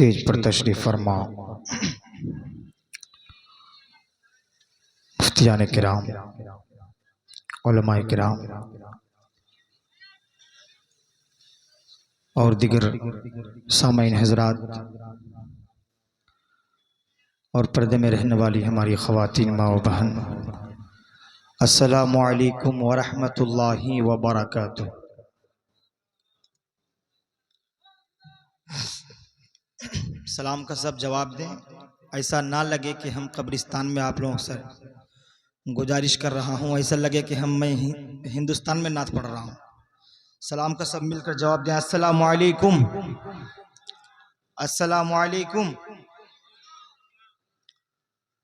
Stage पर तशरीफ फरमा मुफ्तियान किराम, उलमाए किराम और दिगर सामाईन हजरात और पर्दे में रहने वाली हमारी ख़वातीन माँ व बहन, अस्सलामु अलैकुम व रहमतुल्लाहि व बरकातुहू। सलाम का सब जवाब दें, ऐसा ना लगे कि हम कब्रिस्तान में आप लोगों से गुजारिश कर रहा हूँ, ऐसा लगे कि मैं हिंदुस्तान में नात पढ़ रहा हूँ। सलाम का सब मिलकर जवाब दें, अस्सलामु अलैकुम, अस्सलामु अलैकुम।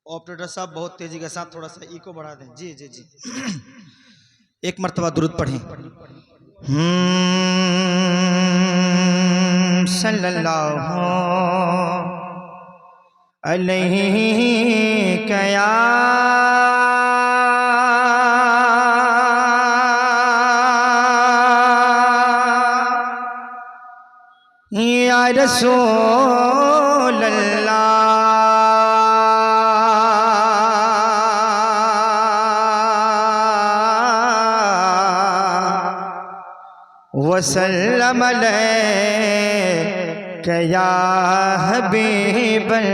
ऑपरेटर साहब बहुत तेजी के साथ थोड़ा सा इको बढ़ा दें। जी जी जी एक मर्तबा दुरूद पढ़ें। सल्लल्लाहु अलैहि या रसूल अल्लाह वसल्लम अलैका या हबीबल्लाह।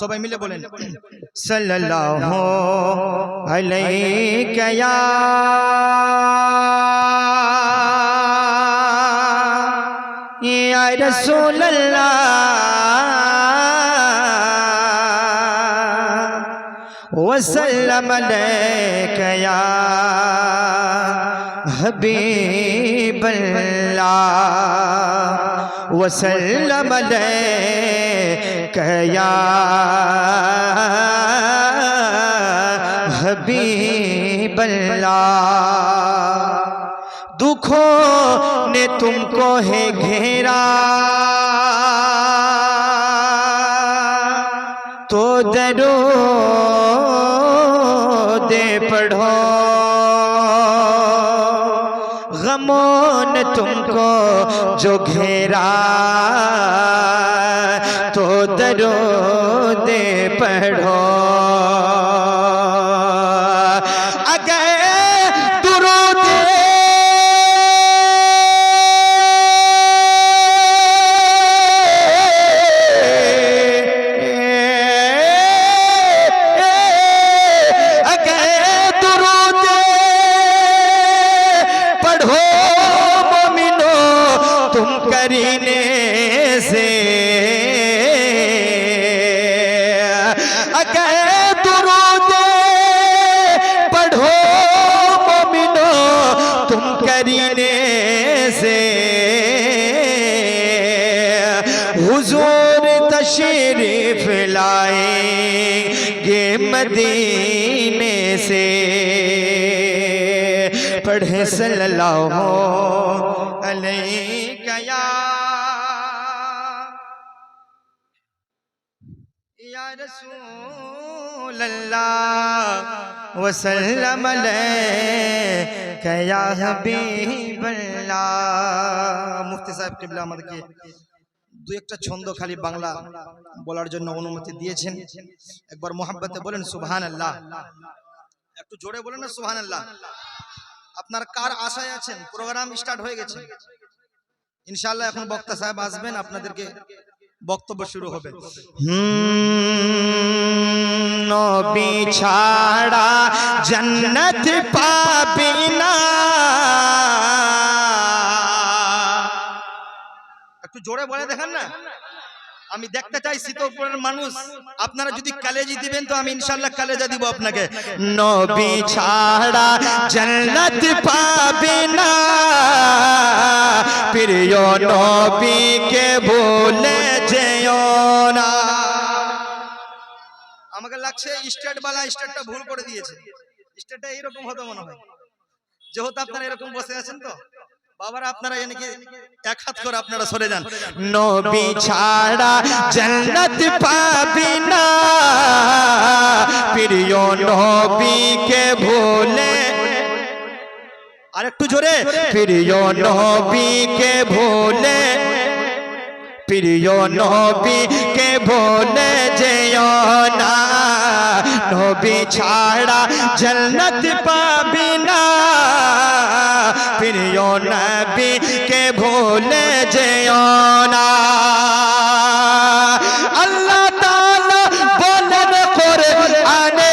सबाई मिले बोलें सल्लल्लाहु अलैका या रसूल अल्लाह वसल्लम अलैका या हबीबल्लाह वसल्लम अलैका या हबीबल्लाह। दुखों ने तुमको है घेरा तो दरूद पढ़ो, गमों ने तुमको जो घेरा तो दरूद पढ़ो। हुजूर तशरीफ लाएंगे मदीने से, पढ़े सल्लल्लाहु अलैका या रसूल अल्लाह वसल्लम अलैका या हबीबल्लाह। मुफ्ती साहब किबला আমাদেরকে दो एक छंद खाली बांगला बोलार जन्य अनुमति दिएছেন। একবার मोहब्बते बोलें सुबहानाल्लाह, একটু জোরে বলেন না সুবহানাল্লাহ। আপনারা কার আশায় আছেন? প্রোগ্রাম স্টার্ট হয়ে গেছে ইনশাআল্লাহ। এখন বক্তা সাহেব আসবেন, আপনাদেরকে বক্তব্য শুরু হবে। নবী ছাড়া জান্নাত পাবি না, একটু জোরে বলে দেখেন না, আমি দেখতে চাই শীতলপুরের মানুষ। আপনারা যদি কালেজি দিবেন তো আমি ইনশাআল্লাহ কালেজা দিব আপনাকে। নবী ছাড়া জান্নাত পাবে না, প্রিয় নবীকে ভুলে যেও না। আমাকে লাগছে স্টেটওয়ালা স্টেটটা ভুল করে দিয়েছে, স্টেটটা এইরকম হতো মনে হয়। যেহেতু আপনারা এরকম বসে আছেন তো বাবারা, আপনারা এনেকে এক হাত করে আপনারা সরে যান। নবী ছাড়া জান্নাত পাবি না, প্রিয় নবীকে ভুলে আরেকটু জোরে। প্রিয় নবীকে ভুলে, প্রিয় নবীকে ভুলে যেও না, নবী ছাড়া জান্নাত পাবি না। প্রিয় নবীকে ভুলে যেও না। আল্লাহ তাআলা বলেন কোরআনে,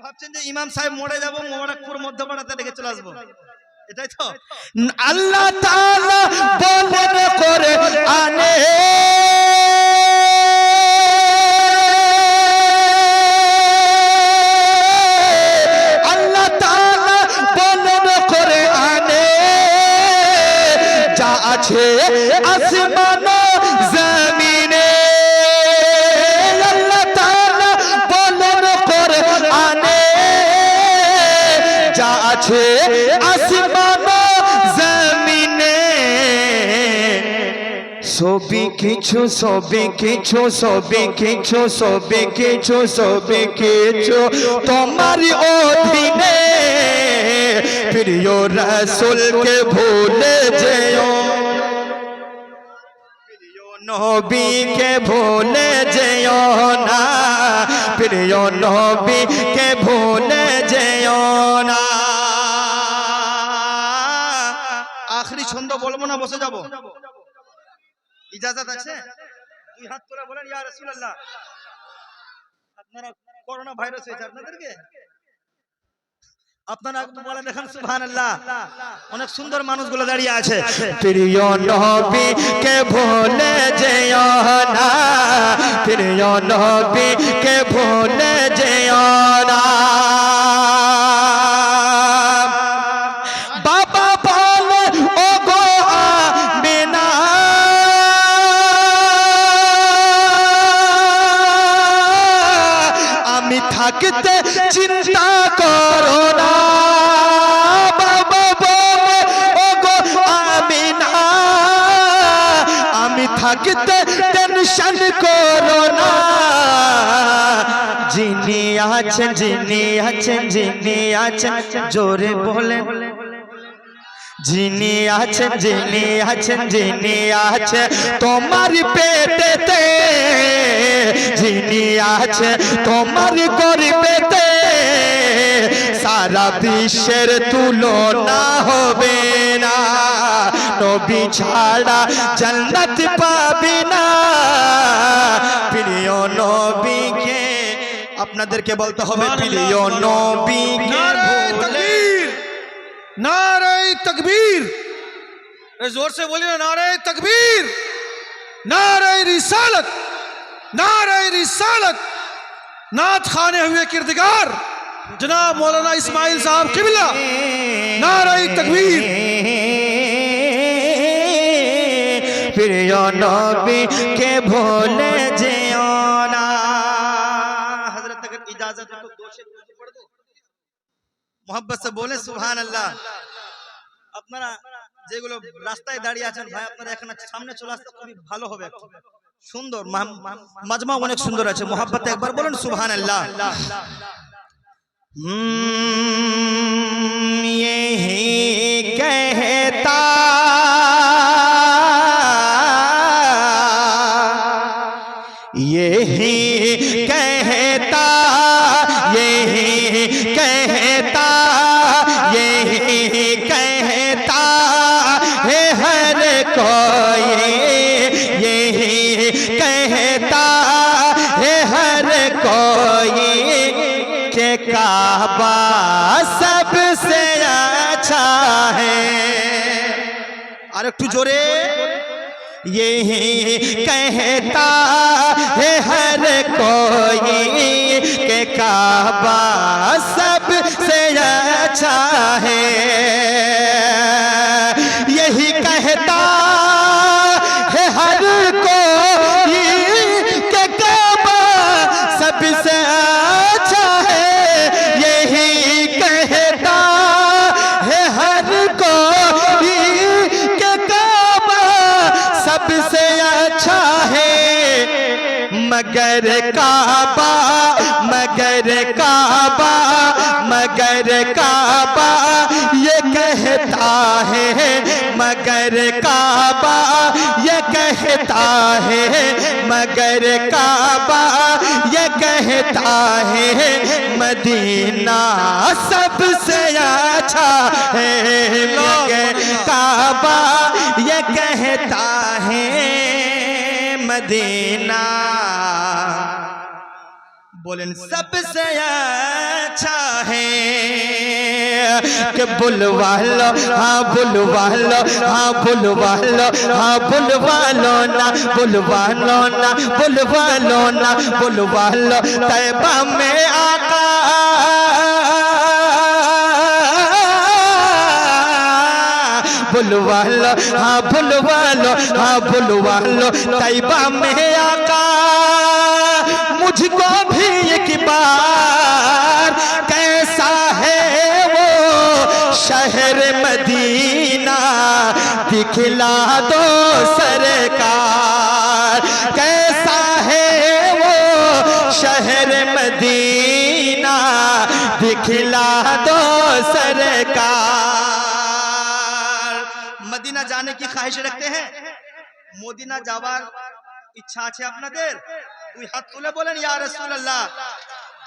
ভাবছেন যে ইমাম সাহেব মোড়ে যাবো, মোবারকপুর মধ্যপাড়াতে রেখে চলে আসবো, এটাই তো? আল্লাহ তাআলা বলেন কোরআনে, আল্লাহ তাআলা বলেন কোরআনে, যা আছে আসমান ও জমিনে, আল্লাহ তাআলা বলেন কোরআনে, যা আছে আসমান ও জমিনে, সবই কিছু সবই কিছু সবই কিছু সবই কিছু সবই কিছু তোমারই অধীনে। প্রিয় রাসূলকে ভুলে যেও, প্রিয় নবীকে ভুলে যেও না, প্রিয় নবীকে ভুলে যেও না। আখরি ছন্দ বলবো না, বসে যাব? ইজাজত আছে? দুই হাত তুলে বলেন ইয়া রাসূলুল্লাহ। আপনারা করোনা ভাইরাস হয়েছে আপনাদেরকে, আপনারা বলেন এখন সুবহানাল্লাহ। অনেক সুন্দর মানুষগুলো দাঁড়িয়ে আছে। প্রিয় নবীকে ভুলে যেও না, প্রিয় নবীকে ভুলে যেও না। বাবা বলে ও গো আমিনা, আমি থাকতে চিন্তা করো না। বাবা বলে ও গো আমিনা, আমি থাকতে টেনশন করো না। যিনি আছেন যিনি আছেন যিনি আছেন, জোরে বলেন। যিনি আছেন যিনি আছেন যিনি আছে তোমার পেটেতে, যিনি আছে তোমার গর্ভেতে, সারা বিশ্বের তুলনা হবে না। নবী ছাড়া জান্নাত পাবি না। প্রিয় নবীকে আপনাদেরকে বলতে হবে, প্রিয় নবীকে ভুলে। नारे तकबीर, जोर से बोलिए नारे तकबीर, नारे रिसालत, नारे रिसालत। नात खाने हुए किरदगार जनाब मौलाना इस्माइल साहब किबला, नारे तकबीर। प्रिय नबी के भूले जेओ ना। हजरत अगर इजाजत है तो दो शेर पढ़ दो, मोहब्बत से बोले सुभान अल्लाह। আপনারা যেগুলো রাস্তায় দাঁড়িয়ে আছেন ভাই, আপনারা এখানে সামনে চলে আসতে খুবই ভালো হবে। সুন্দর মাজমা অনেক সুন্দর আছে, মোহাব্বতে একবার বলুন সুবহান আল্লাহ। यही कहता यही कहता यही कहता यही कहता है हर कोई, यही कहता है हर कोई के काबा सबसे अच्छा है। और एक जोरे, यही कहता है हर कोई के काबा सबसे अच्छा है। यही कहता है हर कोई के काबा सबसे अच्छा है। यही कहता है हर कोई के काबा सबसे अच्छा है। मगर मगर काबा मगर काबा मगर काबा ये कहता है मगर काबा ये कहता है मगर काबा ये कहता है मदीना सबसे अच्छा है मगर काबा ये कहता है मदीना बोलें सबसे अच्छा है कि बुलवा लो हाँ बुलवा लो हाँ बुलवा लो हाँ बुलवा लो ना बुलवा लो ना बुलवा लो ना बुलवा लो तैबा में आका बुलवा लो हाँ बुलवा लो हाँ बुलवा लो तैबा में आका मुझको भी एक बार कैसा है वो शहर मदीना दिखला दो सरकार कैसा है वो शहर मदीना दिखला दो सरकार मदीना जाने की ख्वाहिश रखते हैं मदीना जावार इच्छा আছে আপনাদের দুই হাত তুলে বলেন ইয়া রাসূলুল্লাহ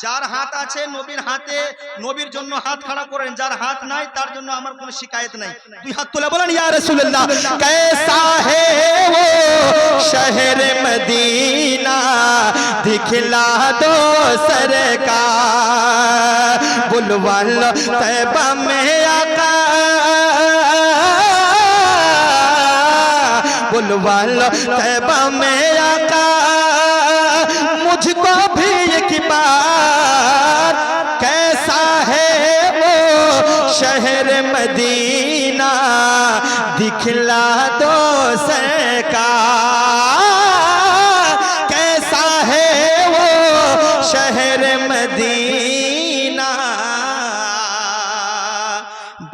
যার হাত আছে নবীর হাতে নবীর জন্য হাত খাড়া করেন যার হাত নাই তার জন্য আমার কোনো শিকায়েত নাই দুই হাত তুলে বলেন ইয়া রাসূলুল্লাহ कैसा है वो शहर मदीना दिखला दो सरकार बुलवा लो तैबा में आका बुलवा लो तैबा में आका मुझको भी एक बार कैसा है वो शहर मदीना दिखला दो सरकार कैसा है वो शहर मदीना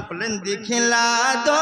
बोलें दिखला दो